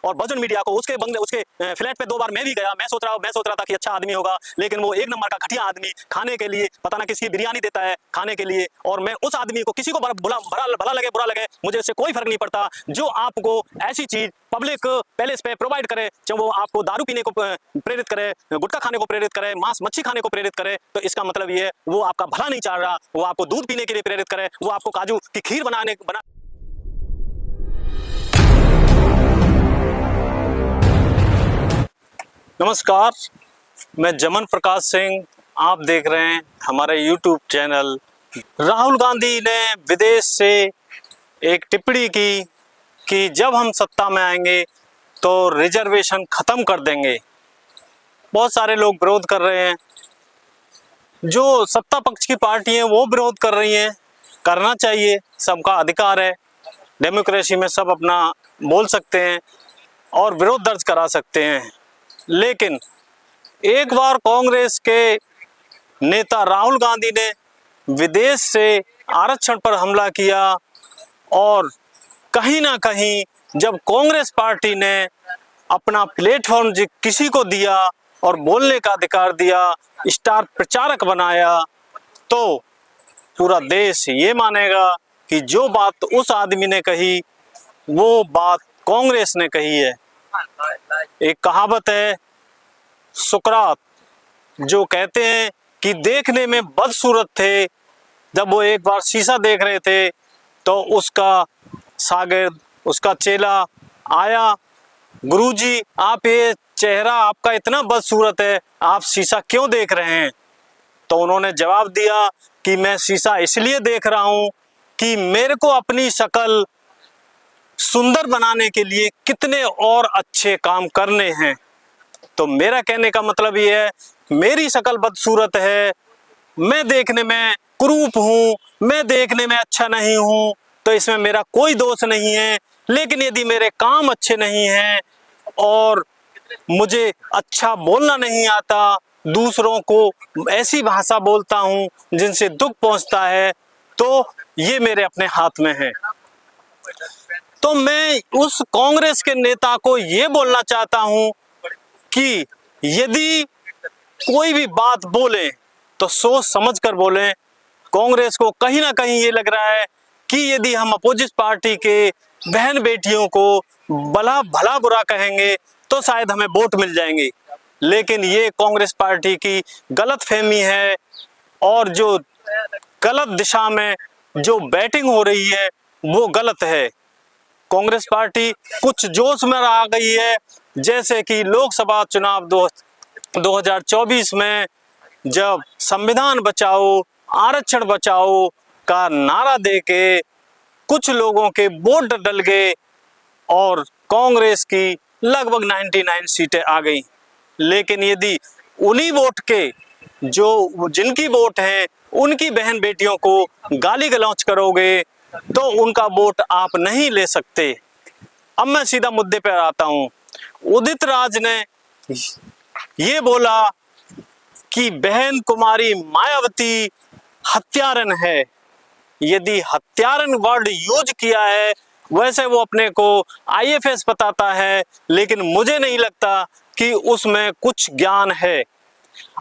और बहुजन मीडिया को उसके बंगले उसके फ्लैट पे 2 बार मैं भी गया। मैं सोच रहा था कि अच्छा आदमी होगा, लेकिन वो 1 नंबर का घटिया आदमी, खाने के लिए पता ना किसकी बिरयानी देता है खाने के लिए। और मैं उस आदमी को, किसी को भला लगे बुरा लगे, मुझे इससे कोई फर्क नहीं पड़ता, जो आपको ऐसी चीज पब्लिक पैलेस पे प्रोवाइड करे, चाहे वो आपको दारू पीने को प्रेरित करे, गुटखा खाने को प्रेरित करे, मांस मच्छी खाने को प्रेरित करे, तो इसका मतलब ये है वो आपका भला नहीं चाह रहा। वो आपको दूध पीने के लिए प्रेरित करे, वो आपको काजू की खीर बना नमस्कार, मैं जमन प्रकाश सिंह, आप देख रहे हैं हमारे YouTube चैनल। राहुल गांधी ने विदेश से एक टिप्पणी की कि जब हम सत्ता में आएंगे तो रिजर्वेशन खत्म कर देंगे। बहुत सारे लोग विरोध कर रहे हैं, जो सत्ता पक्ष की पार्टी है वो विरोध कर रही हैं। करना चाहिए, सबका अधिकार है, डेमोक्रेसी में सब अपना बोल सकते हैं और विरोध दर्ज करा सकते हैं। लेकिन एक बार कांग्रेस के नेता राहुल गांधी ने विदेश से आरक्षण पर हमला किया और कहीं ना कहीं जब कांग्रेस पार्टी ने अपना प्लेटफॉर्म किसी को दिया और बोलने का अधिकार दिया, स्टार प्रचारक बनाया, तो पूरा देश ये मानेगा कि जो बात उस आदमी ने कही वो बात कांग्रेस ने कही है। एक कहावत है, सुकरात जो कहते हैं कि देखने में बदसूरत थे, जब वो एक बार शीशा देख रहे थे तो उसका शागिर्द, उसका चेला आया, गुरुजी आप ये चेहरा आपका इतना बदसूरत है, आप शीशा क्यों देख रहे हैं? तो उन्होंने जवाब दिया कि मैं शीशा इसलिए देख रहा हूं कि मेरे को अपनी शक्ल सुंदर बनाने के लिए कितने और अच्छे काम करने हैं। तो मेरा कहने का मतलब ये है, मेरी शक्ल बदसूरत है, मैं देखने में कुरूप हूँ, मैं देखने में अच्छा नहीं हूँ, तो इसमें मेरा कोई दोष नहीं है। लेकिन यदि मेरे काम अच्छे नहीं हैं और मुझे अच्छा बोलना नहीं आता, दूसरों को ऐसी भाषा बोलता हूँ जिनसे दुख पहुँचता है, तो ये मेरे अपने हाथ में है। तो मैं उस कांग्रेस के नेता को ये बोलना चाहता हूँ कि यदि कोई भी बात बोले तो सोच समझ कर बोले। कांग्रेस को कहीं ना कहीं ये लग रहा है कि यदि हम अपोजिट पार्टी के बहन बेटियों को भला बुरा कहेंगे तो शायद हमें वोट मिल जाएंगे, लेकिन ये कांग्रेस पार्टी की गलतफहमी है और जो गलत दिशा में जो बैटिंग हो रही है वो गलत है। कांग्रेस पार्टी कुछ जोश में आ गई है, जैसे कि लोकसभा चुनाव 2024 में जब संविधान बचाओ आरक्षण बचाओ का नारा देके कुछ लोगों के वोट डल गए और कांग्रेस की लगभग 99 सीटें आ गई। लेकिन यदि उन्हीं वोट के जो जिनकी वोट है उनकी बहन बेटियों को गाली गलौज करोगे तो उनका वोट आप नहीं ले सकते। अब मैं सीधा मुद्दे पर आता हूं। उदित राज ने ये बोला कि बहन कुमारी मायावती हत्यारन है। यदि हत्यारन वर्ड यूज किया है, वैसे वो अपने को आईएफएस बताता है, लेकिन मुझे नहीं लगता कि उसमें कुछ ज्ञान है।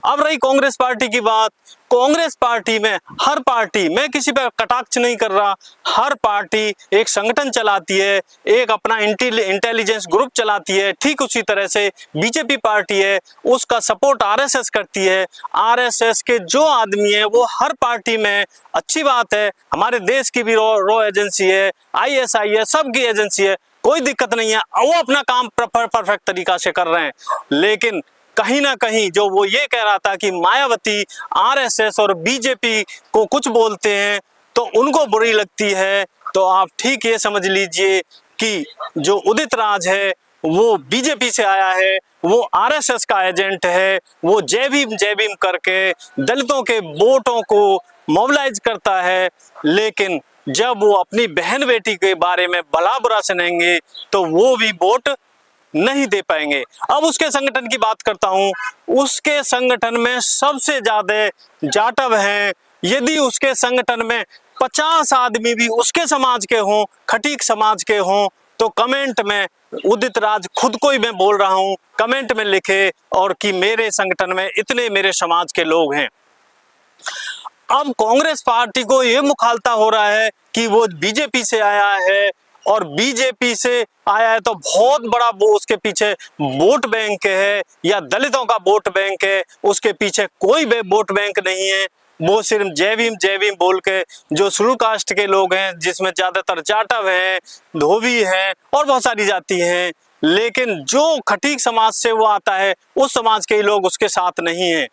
अब रही कांग्रेस पार्टी की बात, कांग्रेस पार्टी में हर पार्टी, मैं किसी पर कटाक्ष नहीं कर रहा, हर पार्टी एक संगठन चलाती है, एक अपना इंटेलिजेंस ग्रुप चलाती है। ठीक उसी तरह से बीजेपी पार्टी है, उसका सपोर्ट आरएसएस करती है। आरएसएस के जो आदमी है वो हर पार्टी में, अच्छी बात है, हमारे देश की भी रॉ एजेंसी है, आईएसआई है, सबकी एजेंसी है, कोई दिक्कत नहीं है, वो अपना काम परफेक्ट तरीका से कर रहे हैं। लेकिन कहीं ना कहीं जो वो ये कह रहा था कि मायावती आरएसएस और बीजेपी को कुछ बोलते हैं तो उनको बुरी लगती है, तो आप ठीक ये समझ लीजिए कि जो उदित राज है वो बीजेपी से आया है, वो आरएसएस का एजेंट है, वो जय भीम करके दलितों के वोटों को मोबिलाइज करता है। लेकिन जब वो अपनी बहन बेटी के बारे में भला बुरा सुनेंगे तो वो भी वोट नहीं दे पाएंगे। अब उसके संगठन की बात करता हूं। उसके संगठन में सबसे ज्यादा जाटव हैं। यदि उसके संगठन में 50 आदमी भी उसके समाज के हों, खटीक समाज के हों, तो कमेंट में उदित राज खुद को ही मैं बोल रहा हूं, कमेंट में लिखे और कि मेरे संगठन में इतने मेरे समाज के लोग हैं। अब कांग्रेस पार्टी को यह मुखालता हो रहा है कि वो बीजेपी से आया है और बीजेपी से आया है तो बहुत बड़ा वो उसके पीछे वोट बैंक है या दलितों का वोट बैंक है। उसके पीछे कोई भी वोट बैंक नहीं है। वो सिर्फ जय भीम बोल के जो शेड्यूल कास्ट के लोग हैं, जिसमें ज्यादातर जाटव हैं, धोबी हैं और बहुत सारी जाति हैं, लेकिन जो खटीक समाज से वो आता है उस समाज के लोग उसके साथ नहीं हैं।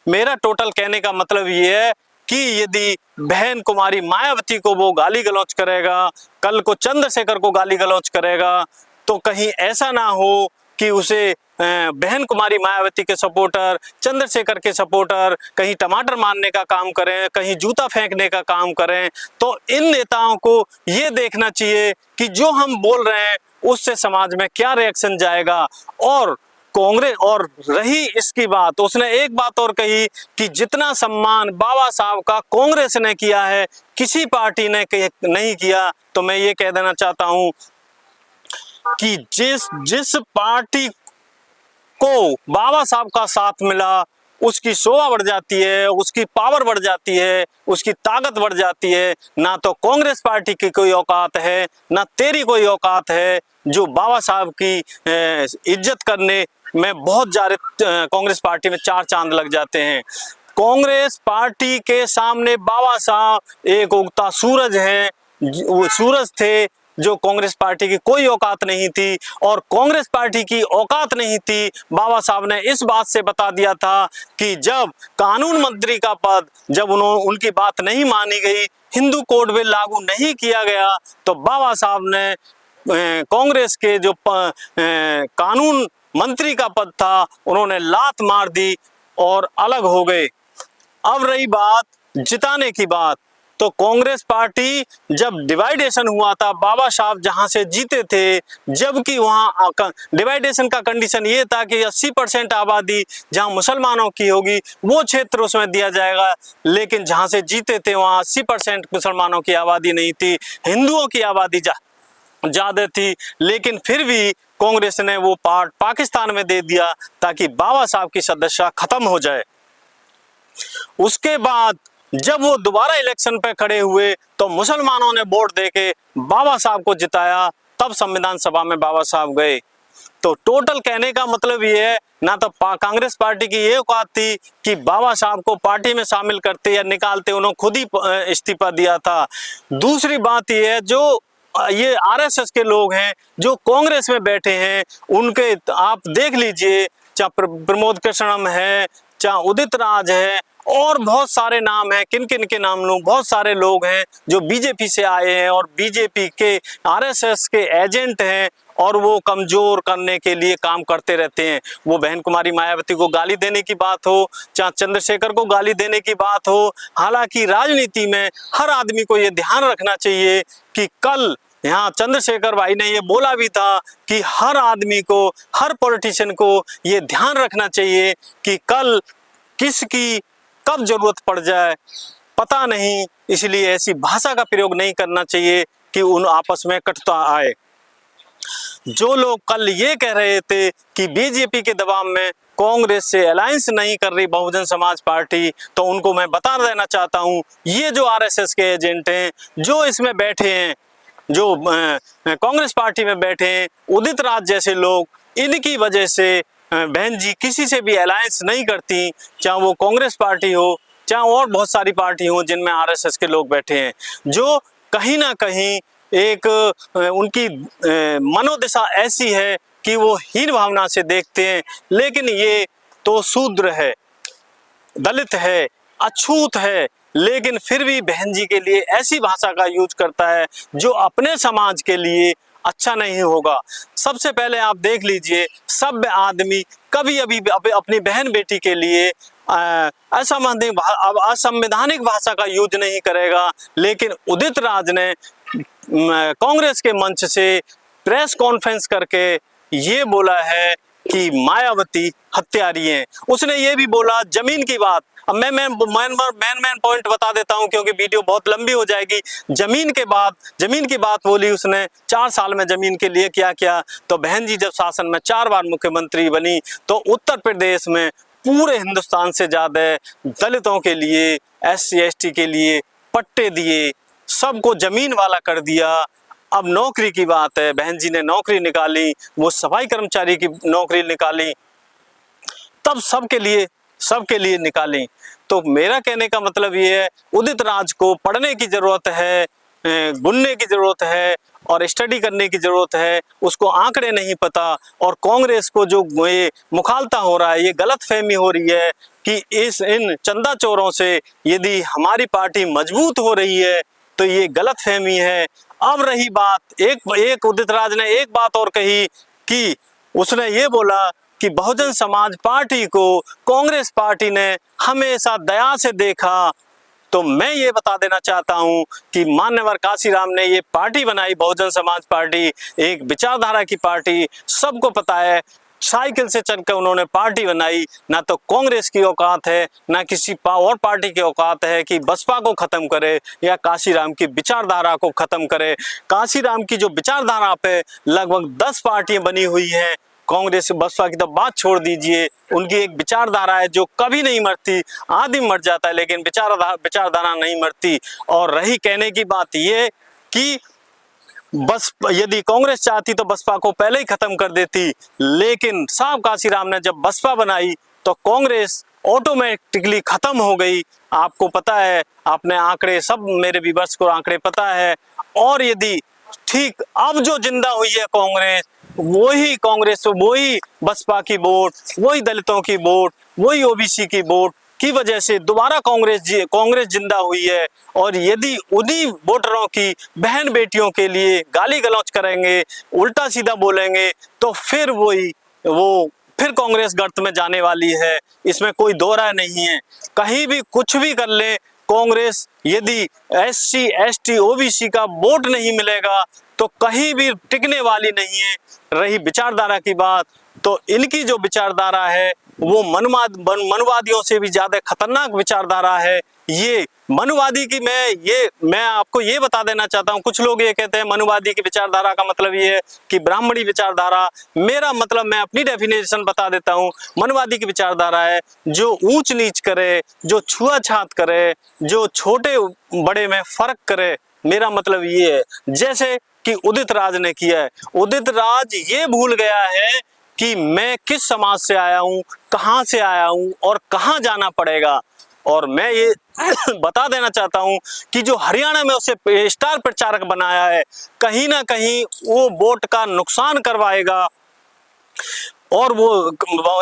मेरा टोटल कहने का मतलब ये है कि यदि बहन कुमारी मायावती को वो गाली गलौज करेगा, कल को चंद्रशेखर को गाली गलौज करेगा, तो कहीं ऐसा ना हो कि उसे बहन कुमारी मायावती के सपोर्टर, चंद्रशेखर के सपोर्टर कहीं टमाटर मारने का काम करें, कहीं जूता फेंकने का काम करें। तो इन नेताओं को ये देखना चाहिए कि जो हम बोल रहे हैं उससे समाज में क्या रिएक्शन जाएगा। और कांग्रेस, और रही इसकी बात, उसने एक बात और कही कि जितना सम्मान बाबा साहब का कांग्रेस ने किया है किसी पार्टी ने नहीं किया। तो मैं ये कह देना चाहता हूं कि जिस पार्टी को बाबा साहब का साथ मिला उसकी शोभा बढ़ जाती है, उसकी पावर बढ़ जाती है, उसकी ताकत बढ़ जाती है। ना तो कांग्रेस पार्टी की कोई औकात है, ना तेरी कोई औकात है जो बाबा साहब की इज्जत करने में बहुत ज्यादा कांग्रेस पार्टी में चार चांद लग जाते हैं। कांग्रेस पार्टी के सामने बाबा साहब एक उगता सूरज है, वो सूरज थे जो कांग्रेस पार्टी की कोई औकात नहीं थी। और कांग्रेस पार्टी की औकात नहीं थी, बाबा साहब ने इस बात से बता दिया था कि जब कानून मंत्री का पद, जब उनकी बात नहीं मानी गई, हिंदू कोड बिल लागू नहीं किया गया, तो बाबा साहब ने कांग्रेस के जो कानून मंत्री का पद था उन्होंने लात मार दी और अलग हो गए। अब रही बात जिताने की बात, तो कांग्रेस पार्टी जब डिवाइडेशन हुआ था, बाबा साहब जहां से जीते थे, जबकि वहां डिवाइडेशन का कंडीशन ये था कि 80% आबादी जहां मुसलमानों की होगी वो क्षेत्र उसमें दिया जाएगा, लेकिन जहां से जीते थे वहां 80% मुसलमानों की आबादी नहीं थी, हिंदुओं की आबादी ज्यादा थी। लेकिन फिर भी कांग्रेस ने वो पार्ट पाकिस्तान में दे दिया ताकि बाबा साहब की सदस्यता खत्म हो जाए। उसके बाद जब वो दोबारा इलेक्शन पे खड़े हुए तो मुसलमानों ने वोट देके बाबा साहब को जिताया, तब संविधान सभा में बाबा साहब गए। तो टोटल कहने का मतलब ये है, ना तो कांग्रेस पार्टी की ये औकात थी कि बाबा साहब को पार्टी में शामिल करते या निकालते, उन्होंने खुद ही इस्तीफा दिया था। दूसरी बात ये है, जो ये आरएसएस के लोग हैं जो कांग्रेस में बैठे हैं, उनके आप देख लीजिए, चाहे प्रमोद कृष्णम है, चाहे उदित राज है, और बहुत सारे नाम हैं, किन किन के नाम लूं, बहुत सारे लोग हैं जो बीजेपी से आए हैं और बीजेपी के आरएसएस के एजेंट हैं और वो कमजोर करने के लिए काम करते रहते हैं। वो बहन कुमारी मायावती को गाली देने की बात हो, चाहे चंद्रशेखर को गाली देने की बात हो। हालांकि राजनीति में हर आदमी को ये ध्यान रखना चाहिए कि कल यहाँ चंद्रशेखर भाई ने ये बोला भी था कि हर आदमी को, हर पॉलिटिशियन को ये ध्यान रखना चाहिए कि कल किसकी कब जरूरत पड़ जाए पता नहीं, इसलिए ऐसी भाषा का प्रयोग नहीं करना चाहिए कि उन आपस में कटुता आए। जो लोग कल ये कह रहे थे कि बीजेपी के दबाव में कांग्रेस से अलायंस नहीं कर रही बहुजन समाज पार्टी, तो उनको मैं बता देना चाहता हूं, ये जो आरएसएस के एजेंट हैं, जो इसमें बैठे हैं, जो कांग्रेस पार्टी में बैठे हैं, उदित राज जैसे लोग, इनकी वजह से बहन जी किसी से भी अलायंस नहीं करती, चाहे वो कांग्रेस पार्टी हो, चाहे और बहुत सारी पार्टी हो जिनमें आरएसएस के लोग बैठे हैं, जो कहीं ना कहीं एक उनकी मनोदशा ऐसी है कि वो हीन भावना से देखते हैं। लेकिन ये तो शूद्र है, दलित है, अछूत है, लेकिन फिर भी बहन जी के लिए ऐसी भाषा का यूज करता है जो अपने समाज के लिए अच्छा नहीं होगा। सबसे पहले आप देख लीजिए, सभ्य आदमी कभी अभी अपनी बहन बेटी के लिए असंवैधानिक भाषा का यूज नहीं करेगा। लेकिन उदित राज ने कांग्रेस के मंच से प्रेस कॉन्फ्रेंस करके ये बोला है कि मायावती हत्यारी हैं। उसने ये भी बोला जमीन की बात, अब मैं मेन पॉइंट बता देता हूं क्योंकि वीडियो बहुत लंबी हो जाएगी। जमीन की बात बोली उसने, 4 साल में जमीन के लिए क्या किया। तो बहन जी जब शासन में 4 बार मुख्यमंत्री बनी तो उत्तर प्रदेश में पूरे हिंदुस्तान से ज्यादा दलितों के लिए, SC ST के लिए पट्टे दिए, सबको जमीन वाला कर दिया। अब नौकरी की बात है, बहन जी ने नौकरी निकाली, वो सफाई कर्मचारी की नौकरी निकाली, तब सबके लिए निकाली। तो मेरा कहने का मतलब ये है, उदित राज को पढ़ने की जरूरत है, गुनने की जरूरत है और स्टडी करने की जरूरत है। उसको आंकड़े नहीं पता। और कांग्रेस को जो ये मुखालता हो रहा है, ये गलतफहमी हो रही है कि इन चंदा चोरों से यदि हमारी पार्टी मजबूत हो रही है तो ये गलतफहमी है। अब रही बात, एक उदित राज ने एक बात और कही कि उसने ये बोला कि बहुजन समाज पार्टी को कांग्रेस पार्टी ने हमेशा दया से देखा। तो मैं ये बता देना चाहता हूं कि मान्यवर काशीराम ने ये पार्टी बनाई, बहुजन समाज पार्टी, एक विचारधारा की पार्टी, सबको पता है। साइकिल से चलकर उन्होंने पार्टी बनाई। ना तो कांग्रेस की औकात है, ना किसी और पार्टी की औकात है कि बसपा को खत्म करे या काशीराम की विचारधारा को खत्म करे। काशीराम की जो विचारधारा पे लगभग 10 पार्टियां बनी हुई हैं। कांग्रेस बसपा की तो बात छोड़ दीजिए, उनकी एक विचारधारा है जो कभी नहीं मरती। आदमी मर जाता है लेकिन विचारधारा नहीं मरती। और रही कहने की बात ये कि बस यदि कांग्रेस चाहती तो बसपा को पहले ही खत्म कर देती, लेकिन साहब काशीराम ने जब बसपा बनाई तो कांग्रेस ऑटोमेटिकली खत्म हो गई। आपको पता है, आपने आंकड़े, सब मेरे व्यूअर्स को आंकड़े पता है। और यदि ठीक अब जो जिंदा हुई है कांग्रेस, वही बसपा की वोट, वही दलितों की वोट, वही OBC की वोट की वजह से दोबारा कांग्रेस जिंदा हुई है। और यदि उन्हीं वोटरों की बहन बेटियों के लिए गाली गलौज करेंगे, उल्टा सीधा बोलेंगे, तो फिर फिर कांग्रेस गर्त में जाने वाली है। इसमें कोई दो राय नहीं है। कहीं भी कुछ भी कर ले कांग्रेस, यदि SC ST OBC का वोट नहीं मिलेगा तो कहीं भी टिकने वाली नहीं है। रही विचारधारा की बात, तो इनकी जो विचारधारा है वो मनुवादियों से भी ज्यादा खतरनाक विचारधारा है। ये मनुवादी की मैं आपको ये बता देना चाहता हूँ। कुछ लोग ये कहते हैं मनुवादी की विचारधारा का मतलब ये है कि ब्राह्मणी विचारधारा। मेरा मतलब, मैं अपनी डेफिनेशन बता देता हूँ। मनुवादी की विचारधारा है जो ऊंच नीच करे, जो छुआछात करे, जो छोटे बड़े में फर्क करे। मेरा मतलब ये है, जैसे कि उदित राज ने किया है। उदित राज ये भूल गया है कि मैं किस समाज से आया हूं, कहां से आया हूं और कहां जाना पड़ेगा। और मैं ये बता देना चाहता हूं कि जो हरियाणा में उसे स्टार प्रचारक बनाया है, कहीं ना कहीं वो वोट का नुकसान करवाएगा। और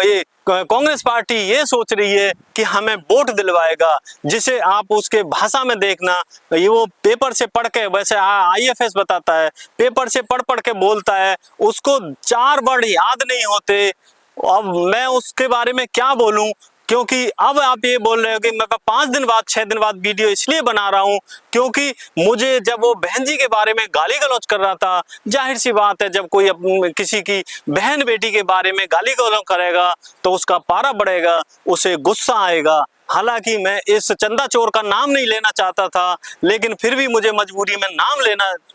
ये कांग्रेस पार्टी ये सोच रही है कि हमें वोट दिलवाएगा, जिसे आप उसके भाषा में देखना, ये वो पेपर से पढ़ के, वैसे IFS बताता है, पेपर से पढ़ के बोलता है, उसको 4 वर्ड याद नहीं होते। अब मैं उसके बारे में क्या बोलूं, क्योंकि अब आप ये बोल रहे हो कि मैं 5 दिन बाद 6 दिन बाद वीडियो इसलिए बना रहा हूं क्योंकि मुझे जब वो बहन जी के बारे में गाली गलौज कर रहा था, जाहिर सी बात है जब कोई किसी की बहन बेटी के बारे में गाली गलौज करेगा तो उसका पारा बढ़ेगा, उसे गुस्सा आएगा। हालांकि मैं इस चंदा चोर का नाम नहीं लेना चाहता था, लेकिन फिर भी मुझे मजबूरी में नाम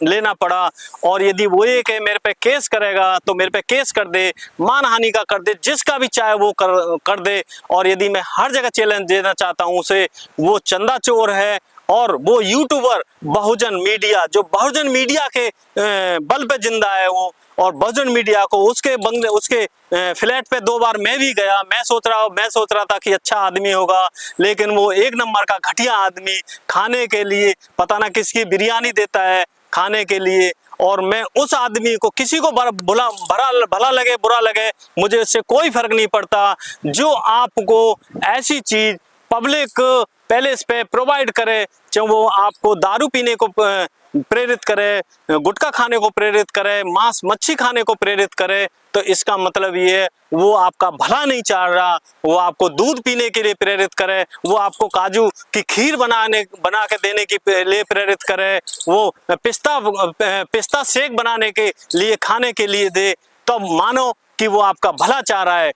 लेना पड़ा। और यदि वो ये कि मेरे पे केस करेगा तो मेरे पे केस कर दे, मानहानि का कर दे, जिसका भी चाहे वो कर दे। और यदि मैं हर जगह चैलेंज देना चाहता हूं उसे, वो चंदा चोर है। और वो यूट्यूबर बहुजन मीडिया, जो बहुजन मीडिया के बल पे जिंदा है वो, और बहुजन मीडिया को उसके फ्लैट पे 2 बार मैं भी गया। मैं सोच रहा था कि अच्छा आदमी होगा, लेकिन वो 1 नंबर का घटिया आदमी, खाने के लिए पता ना किसकी बिरयानी देता है खाने के लिए। और मैं उस आदमी को, किसी को भला लगे बुरा लगे, मुझे इससे कोई फर्क नहीं पड़ता। जो आपको ऐसी चीज पब्लिक पैलेस पे प्रोवाइड करे, चाहे वो आपको दारू पीने को प्रेरित करे, गुटखा खाने को प्रेरित करे, मांस मच्छी खाने को प्रेरित करे, तो इसका मतलब ये है वो आपका भला नहीं चाह रहा। वो आपको दूध पीने के लिए प्रेरित करे, वो आपको काजू की खीर बना के देने के लिए प्रेरित करे, वो पिस्ता शेक बनाने के लिए, खाने के लिए दे, तब मानो कि वो आपका भला चाह रहा है।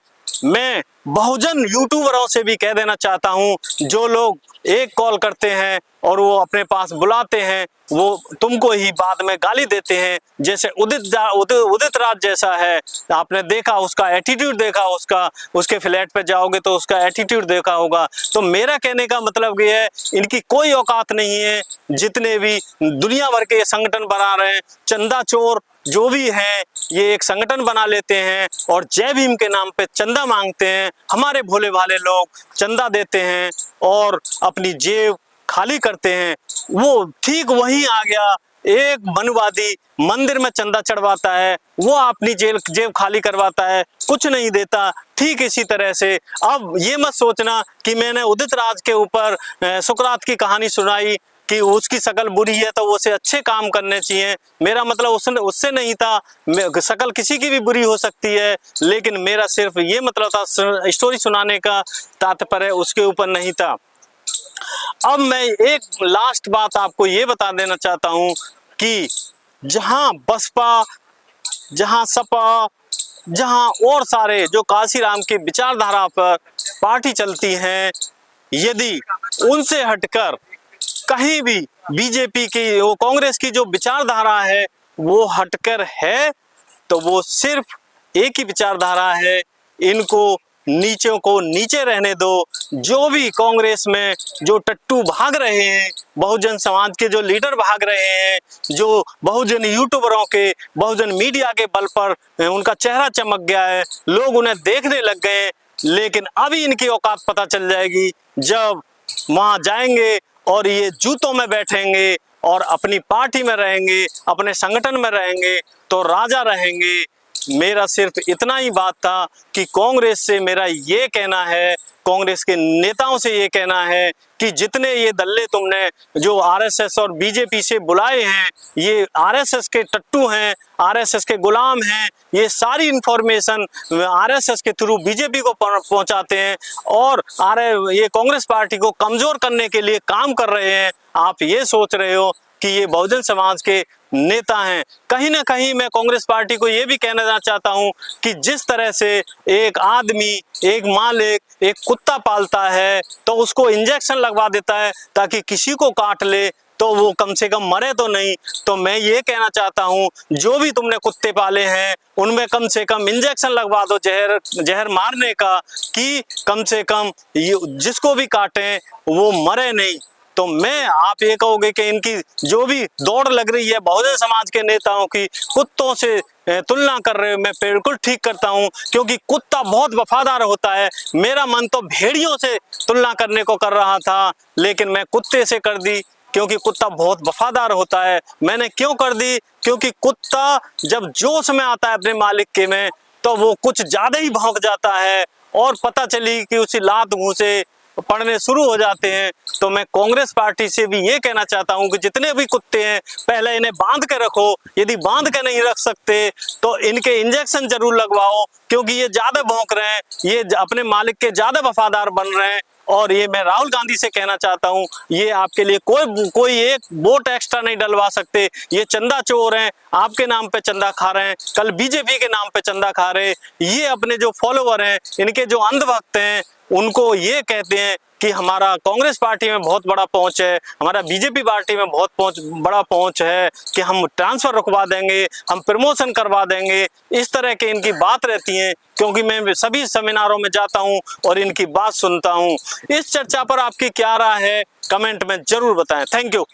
मैं बहुजन यूट्यूबरों से भी कह देना चाहता हूं, जो लोग एक कॉल करते हैं और वो अपने पास बुलाते हैं, वो तुमको ही बाद में गाली देते हैं। जैसे उदित राज जैसा है, आपने देखा उसका एटीट्यूड, देखा उसके फ्लैट पे जाओगे तो उसका एटीट्यूड देखा होगा। तो मेरा कहने का मतलब ये है, इनकी कोई औकात नहीं है। जितने भी दुनिया भर के संगठन बना रहे हैं, चंदा चोर जो भी हैं, ये एक संगठन बना लेते हैं और जय भीम के नाम पे चंदा मांगते हैं। हमारे भोले भाले लोग चंदा देते हैं और अपनी जेब खाली करते हैं। वो ठीक वहीं आ गया, एक मनुवादी मंदिर में चंदा चढ़वाता है, वो अपनी जेब खाली करवाता है, कुछ नहीं देता। ठीक इसी तरह से अब ये मत सोचना कि मैंने उदित राज के ऊपर सुकरात की कहानी सुनाई कि उसकी शकल बुरी है तो उसे अच्छे काम करने चाहिए। मेरा मतलब उससे नहीं था, शकल किसी की भी बुरी हो सकती है, लेकिन मेरा सिर्फ ये मतलब था, स्टोरी सुनाने का तात्पर्य उसके ऊपर नहीं था। अब मैं एक लास्ट बात आपको ये बता देना चाहता हूं कि जहां बसपा, जहां सपा, जहां और सारे जो काशीराम की विचारधारा पर पार्टी चलती हैं, यदि उनसे हटकर कहीं भी बीजेपी की, वो कांग्रेस की जो विचारधारा है वो हटकर है, तो वो सिर्फ एक ही विचारधारा है, इनको नीचों को नीचे रहने दो। जो भी कांग्रेस में जो टट्टू भाग रहे हैं, बहुजन समाज के जो लीडर भाग रहे हैं, जो बहुजन यूट्यूबरों के, बहुजन मीडिया के बल पर उनका चेहरा चमक गया है, लोग उन्हें देखने लग गए, लेकिन अभी इनकी औकात पता चल जाएगी जब वहां जाएंगे और ये जूतों में बैठेंगे और अपनी पार्टी में रहेंगे, अपने संगठन में रहेंगे, तो राजा रहेंगे। मेरा सिर्फ इतना ही बात था कि कांग्रेस से मेरा ये कहना है, कांग्रेस के नेताओं से ये कहना है कि जितने ये दल्ले तुमने जो आरएसएस और बीजेपी से बुलाए हैं, ये आरएसएस के टट्टू हैं, आरएसएस के गुलाम हैं। ये सारी इंफॉर्मेशन आरएसएस के थ्रू बीजेपी को पहुंचाते हैं और ये कांग्रेस पार्टी को कमजोर करने के लिए काम कर रहे हैं। आप ये सोच रहे हो कि ये बहुजन समाज के नेता हैं। कहीं ना कहीं मैं कांग्रेस पार्टी को ये भी कहना चाहता हूं कि जिस तरह से एक आदमी, एक मालिक एक कुत्ता पालता है तो उसको इंजेक्शन लगवा देता है ताकि किसी को काट ले तो वो कम से कम मरे तो नहीं, तो मैं ये कहना चाहता हूं जो भी तुमने कुत्ते पाले हैं उनमें कम से कम इंजेक्शन लगवा दो जहर मारने का, कि कम से कम जिसको भी काटे वो मरे नहीं। तो मैं, आप ये कहोगे कि इनकी जो भी दौड़ लग रही है बहुजन समाज के नेताओं की कुत्तों से तुलना कर रहे हो, मैं बिल्कुल ठीक करता हूं, क्योंकि कुत्ता बहुत वफादार होता है। मेरा मन तो भेड़ियों से तुलना करने को कर रहा था, लेकिन मैं कुत्ते से कर दी क्योंकि कुत्ता बहुत वफादार होता है। मैंने क्यों कर दी? क्योंकि कुत्ता जब जोश में आता है अपने मालिक के में तो वो कुछ ज्यादा ही भौंक जाता है और पता चली कि उसी लात घूंसे पड़ने शुरू हो जाते हैं। तो मैं कांग्रेस पार्टी से भी ये कहना चाहता हूं कि जितने भी कुत्ते हैं पहले इन्हें बांध के रखो, यदि बांध के नहीं रख सकते तो इनके इंजेक्शन जरूर लगवाओ, क्योंकि ये ज्यादा भौंक रहे हैं, ये अपने मालिक के ज्यादा वफादार बन रहे हैं। और ये मैं राहुल गांधी से कहना चाहता हूं, ये आपके लिए कोई एक वोट एक्स्ट्रा नहीं डलवा सकते। ये चंदा चोर हैं, आपके नाम पे चंदा खा रहे हैं, कल बीजेपी के नाम पे चंदा खा रहे हैं। ये अपने जो फॉलोवर हैं, इनके जो अंधभक्त हैं, उनको ये कहते हैं कि हमारा कांग्रेस पार्टी में बहुत बड़ा पहुंच है, हमारा बीजेपी पार्टी में बहुत बड़ा पहुंच है कि हम ट्रांसफर रुकवा देंगे, हम प्रमोशन करवा देंगे। इस तरह के इनकी बात रहती है, क्योंकि मैं सभी सेमिनारों में जाता हूं और इनकी बात सुनता हूं। इस चर्चा पर आपकी क्या राय है, कमेंट में जरूर बताएं। Thank you.